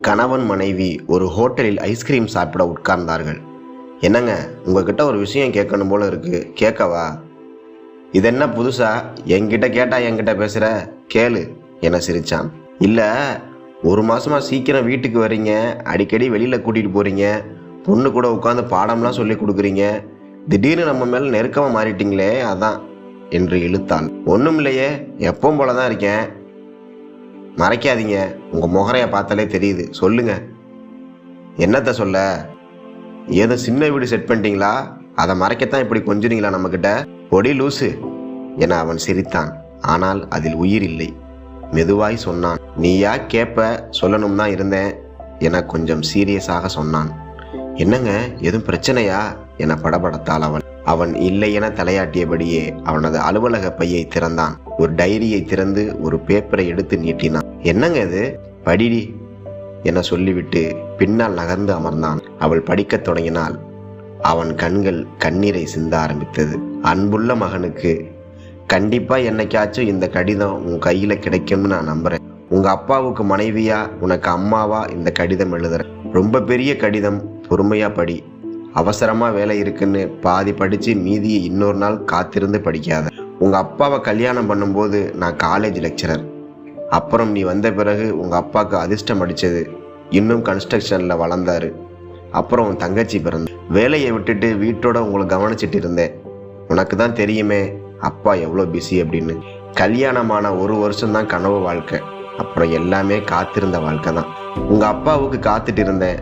கணவன் மனைவி ஒரு ஹோட்டலில் ஐஸ்கிரீம் சாப்பிட உட்கார்ந்தார்கள். என்னங்க, உங்ககிட்ட ஒரு விஷயம் கேட்கணும் போல இருக்கு, கேட்கவா? இதென்ன புதுசா? என்கிட்ட கேட்டா என்கிட்ட பேசுற, கேளு என சிரிச்சான். இல்ல, ஒரு மாசமா சீக்கிரம் வீட்டுக்கு வர்றீங்க, அடிக்கடி வெளியில கூட்டிட்டு போறீங்க, பொண்ணு கூட உட்காந்து பாடம்லாம் சொல்லி கொடுக்குறீங்க, திடீர்னு நம்ம மேல நெருக்கமா மாறிட்டீங்களே, அதான் என்று இழுத்தாள். ஒன்றும் இல்லையே, எப்பவும் போலதான் இருக்கேன். மறைக்காதீங்க, உங்க முகரைய பார்த்தாலே தெரியுது, சொல்லுங்க. என்னத்த சொல்ல? ஏதோ சின்ன வீடு செட் பண்ணிட்டீங்களா? அதை மறைக்கத்தான் இப்படி கொஞ்சுறீங்களா நம்ம கிட்ட? பொடி லூசு என அவன் சிரித்தான். ஆனால் அதில் உயிர் இல்லை. மெதுவாய் சொன்னான். நீயா கேப்ப, சொல்லணும் தான் இருந்தேன் என கொஞ்சம் சீரியஸாக சொன்னான். என்னங்க, எதுவும் பிரச்சனையா என படபடத்தாள் அவள். அவன் இல்லை என தலையாட்டியபடியே அவனது அலுவலக பையை திறந்தான். ஒரு டைரியை திறந்து ஒரு பேப்பரை எடுத்து நீட்டினான். என்னங்க இது? படிடி என சொல்லிவிட்டு பின்னால் நகர்ந்து அமர்ந்தான். அவள் படிக்கத் தொடங்கினாள். அவன் கண்கள் கண்ணீரை சிந்த ஆரம்பித்தது. அன்புள்ள மகனுக்கு, கண்டிப்பா என்னைக்காச்சும் இந்த கடிதம் உன் கையில கிடைக்கும்னு நான் நம்புறேன். உங்க அப்பாவுக்கு மனைவியா, உனக்கு அம்மாவா இந்த கடிதம் எழுதுறேன். ரொம்ப பெரிய கடிதம், பொறுமையா படி. அவசரமா வேலை இருக்குன்னு பாதி படிச்சு மீதியை இன்னொரு நாள் காத்திருந்து படிக்காத. உங்க அப்பாவை கல்யாணம் பண்ணும்போது நான் காலேஜ் லெக்சரர். அப்புறம் நீ வந்த பிறகு உங்க அப்பாவுக்கு அதிர்ஷ்டம் அடிச்சது, இன்னும் கன்ஸ்ட்ரக்ஷன்ல வளர்ந்தாரு. அப்புறம் உன் தங்கச்சி பிறந்த. வேலையை விட்டுட்டு வீட்டோட உங்களை கவனிச்சிட்டு இருந்தேன். உனக்கு தான் தெரியுமே அப்பா எவ்வளோ பிஸி அப்படின்னு. கல்யாணமான 1 வருஷம் தான் கனவு வாழ்க்கை, அப்புறம் எல்லாமே காத்திருந்த வாழ்க்கை தான். உங்க அப்பாவுக்கு காத்துட்டு இருந்தேன்.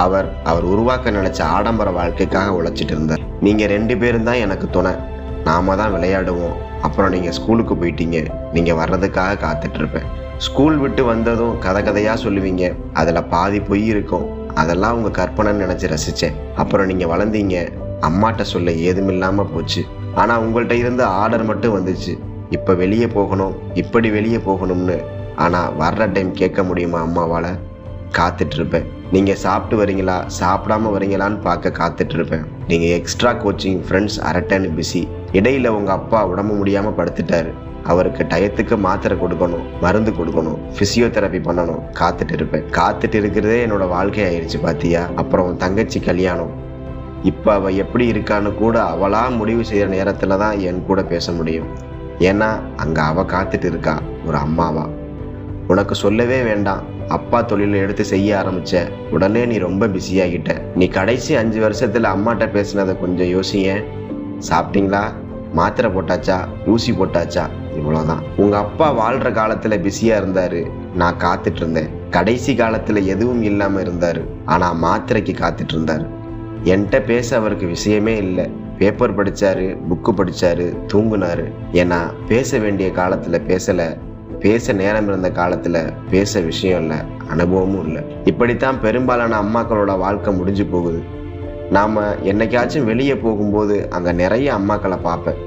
அவர் உருவாக்க நினைச்ச ஆடம்பர வாழ்க்கைக்காக உழைச்சிட்டு இருந்தார். நீங்க 2 பேரும் தான் எனக்கு துணை. நாம தான் விளையாடுவோம். அப்புறம் நீங்க ஸ்கூலுக்கு போயிட்டீங்க. நீங்க வர்றதுக்காக காத்துட்டு இருப்பேன். ஸ்கூல் விட்டு வந்ததும் கதையா சொல்லுவீங்க. அதுல பாதி பொய் இருக்கும். அதெல்லாம் உங்க கற்பனைன்னு நினைச்சு ரசிச்சேன். அப்புறம் நீங்க வளர்ந்தீங்க. அம்மாட்ட சொல்ல ஏதுமில்லாம போச்சு. ஆனா உங்கள்கிட்ட இருந்து ஆர்டர் மட்டும் வந்துச்சு. இப்ப வெளியே போகணும், இப்படி வெளியே போகணும்னு. ஆனா வர்ற டைம் கேட்க முடியுமா அம்மாவால? காத்துட்டு இருப்பேன். நீங்க சாப்பிட்டு வரீங்களா, சாப்பிடாம வரீங்களான்னு பார்க்க காத்துட்டு இருப்பேன். நீங்க எக்ஸ்ட்ரா கோச்சிங், ஃப்ரெண்ட்ஸ், அரட்டன்னு பிஸி. இடையில உங்க அப்பா உடம்பு முடியாம படுத்துட்டாரு. அவருக்கு டயத்துக்கு மாத்திரை கொடுக்கணும், மருந்து கொடுக்கணும், பிசியோதெரப்பி பண்ணணும். காத்துட்டு இருப்பேன். காத்துட்டு இருக்கிறதே என்னோட வாழ்க்கை ஆயிடுச்சு பாத்தியா? அப்புறம் தங்கச்சி கல்யாணம். இப்ப அவ எப்படி இருக்கான்னு கூட அவளா முடிவு செய்யற நேரத்துல தான் என் கூட பேச முடியும். ஏன்னா அங்க அவ காத்துட்டு இருக்கா, ஒரு அம்மாவா. உனக்கு சொல்லவே வேண்டாம், அப்பா தொழிலை எடுத்து செய்ய ஆரம்பிச்ச உடனே நீ ரொம்ப பிஸியாகிட்ட. நீ கடைசி 5 வருஷத்துல அம்மாட்ட பேசினதை கொஞ்சம் யோசிங்க. சாப்பிட்டீங்களா, மாத்திரை போட்டாச்சா, ஊசி போட்டாச்சா, இவ்வளவுதான். உங்க அப்பா வாழ்ற காலத்துல பிஸியா இருந்தாரு, நான் காத்துட்டு இருந்தேன். கடைசி காலத்துல எதுவும் இல்லாம இருந்தாரு, ஆனா மாத்திரைக்கு காத்துட்டு இருந்தாரு. என்கிட்ட பேச அவருக்கு விஷயமே இல்லை. பேப்பர் படிச்சாரு, புக்கு படிச்சாரு, தூங்குனாரு. ஏன்னா பேச வேண்டிய காலத்துல பேசல, பேச நேரம் இருந்த காலத்துல பேச விஷயம் இல்லை, அனுபவமும் இல்லை. இப்படித்தான் பெரும்பாலான அம்மாக்களோட வாழ்க்கை முடிஞ்சு போகுது. நாம என்னைக்காச்சும் வெளியே போகும்போது அங்க நிறைய அம்மாக்களை பார்ப்பேன்.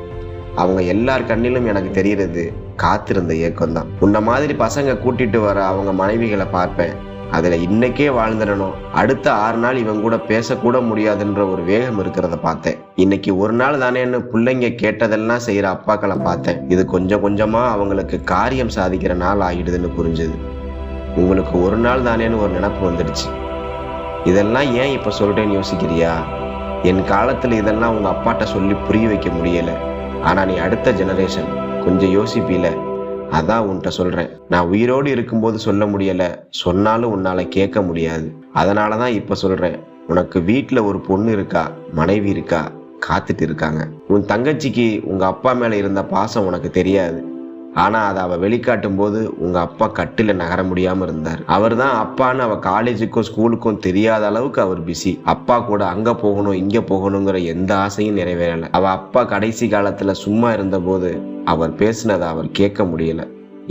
அவங்க எல்லார் கண்ணிலும் எனக்கு தெரிகிறது காத்திருந்த ஏக்கம் தான். உன்ன மாதிரி பசங்க கூட்டிட்டு வர அவங்க மனைவிகளை பார்ப்பேன். அதுல இன்னைக்கே வாழ்ந்துடணும், அடுத்த 6 நாள் இவங்க கூட பேசக்கூட முடியாதுன்ற ஒரு வேகம் இருக்கிறத பார்த்தேன். இன்னைக்கு ஒரு நாள் தானேன்னு பிள்ளைங்க கேட்டதெல்லாம் செய்யற அப்பாக்களை பார்த்தேன். இது கொஞ்சம் கொஞ்சமா அவங்களுக்கு காரியம் சாதிக்கிற நாள் ஆகிடுதுன்னு புரிஞ்சுது. உங்களுக்கு ஒரு நாள் தானேன்னு ஒரு நினைப்பு வந்துடுச்சு. இதெல்லாம் ஏன் இப்ப சொல்றேன்னு யோசிக்கிறியா? என் காலத்துல இதெல்லாம் உங்க அப்பாட்ட சொல்லி புரிய வைக்க முடியல. ஆனா நீ அடுத்த ஜெனரேஷன், கொஞ்சம் யோசிப்பீல. அதான் உன்கிட்ட சொல்றேன். நான் உயிரோடு இருக்கும்போது சொல்ல முடியல, சொன்னாலும் உன்னால கேட்க முடியாது. அதனாலதான் இப்ப சொல்றேன். உனக்கு வீட்டுல ஒரு பொண்ணு இருக்கா, மனைவி இருக்கா, காத்துட்டு இருக்காங்க. உன் தங்கச்சிக்கு உங்க அப்பா மேல இருந்த பாசம் உனக்கு தெரியாது. ஆனா அதை அவ வெளிக்காட்டும் போது உங்க அப்பா கட்டில நகர முடியாம இருந்தார். அவர் தான் அப்பான்னு அவ காலேஜுக்கும் ஸ்கூலுக்கும் தெரியாத அளவுக்கு அவர் பிஸி. அப்பா கூட அங்க போகணும், இங்க போகணுங்கிற எந்த ஆசையும் நிறைவேறல. அவ அப்பா கடைசி காலத்துல சும்மா இருந்த போது அவர் பேசினதை அவர் கேட்க முடியல.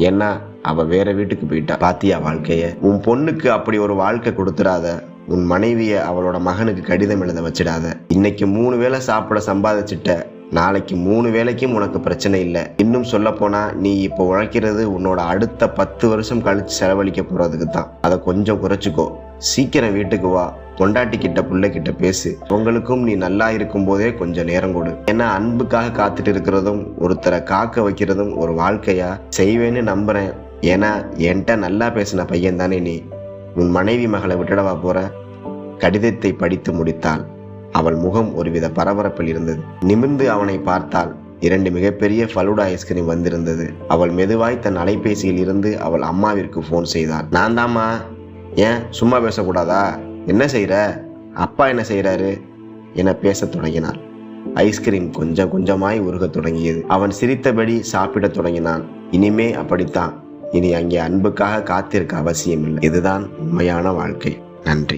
ஏன்னா அவ வேற வீட்டுக்கு போயிட்டா. பாத்தியா வாழ்க்கைய? உன் பொண்ணுக்கு அப்படி ஒரு வாழ்க்கை கொடுத்துடாத. உன் மனைவிய அவளோட மகனுக்கு கடிதம் எழுத வச்சிடாத. இன்னைக்கு 3 வேளை சாப்பிட சம்பாதிச்சிட்ட, நாளைக்கு 3 வேளைக்கும் உனக்கு பிரச்சனை இல்லை. இன்னும் சொல்ல போனா நீ இப்போ உழைக்கிறது உன்னோட அடுத்த 10 வருஷம் கழிச்சு செலவழிக்க போறதுக்கு தான். அதை கொஞ்சம் குறைச்சிக்கோ. சீக்கிரம் வீட்டுக்கு வா, பொண்டாட்டி கிட்ட, பிள்ளைகிட்ட பேசு. உங்களுக்கும் நீ நல்லா இருக்கும் போதே கொஞ்சம் நேரம் கொடு. ஏன்னா அன்புக்காக காத்துட்டு இருக்கிறதும் ஒருத்தரை காக்க வைக்கிறதும் ஒரு வாழ்க்கையா செய்வேன்னு நம்புறேன். ஏன்னா என்கிட்ட நல்லா பேசின பையன் தானே நீ. உன் மனைவி மகளை விட்டுடவா போற? கடிதத்தை படித்து முடித்தாள். அவள் முகம் ஒருவித பரபரப்பில் இருந்தது. நிமிர்ந்து அவனை பார்த்தாள். 2 மிகப்பெரிய ஃபலூடா ஐஸ்கிரீம் வந்திருந்தது. அவள் மெதுவாய் தன் அலைபேசியில் இருந்து அவள் அம்மாவிற்கு ஃபோன் செய்தாள். நான் தாம்மா. ஏன் சும்மா பேசக்கூடாதா? என்ன செய்யற? அப்பா என்ன செய்யறாரு என பேசத் தொடங்கினாள். ஐஸ்கிரீம் கொஞ்சம் கொஞ்சமாய் உருகத் தொடங்கியது. அவன் சிரித்தபடி சாப்பிடத் தொடங்கினான். இனிமே அப்படித்தான். இனி அங்கே அன்புக்காக காத்திருக்க அவசியமில்லை. இதுதான் உண்மையான வாழ்க்கை. நன்றி.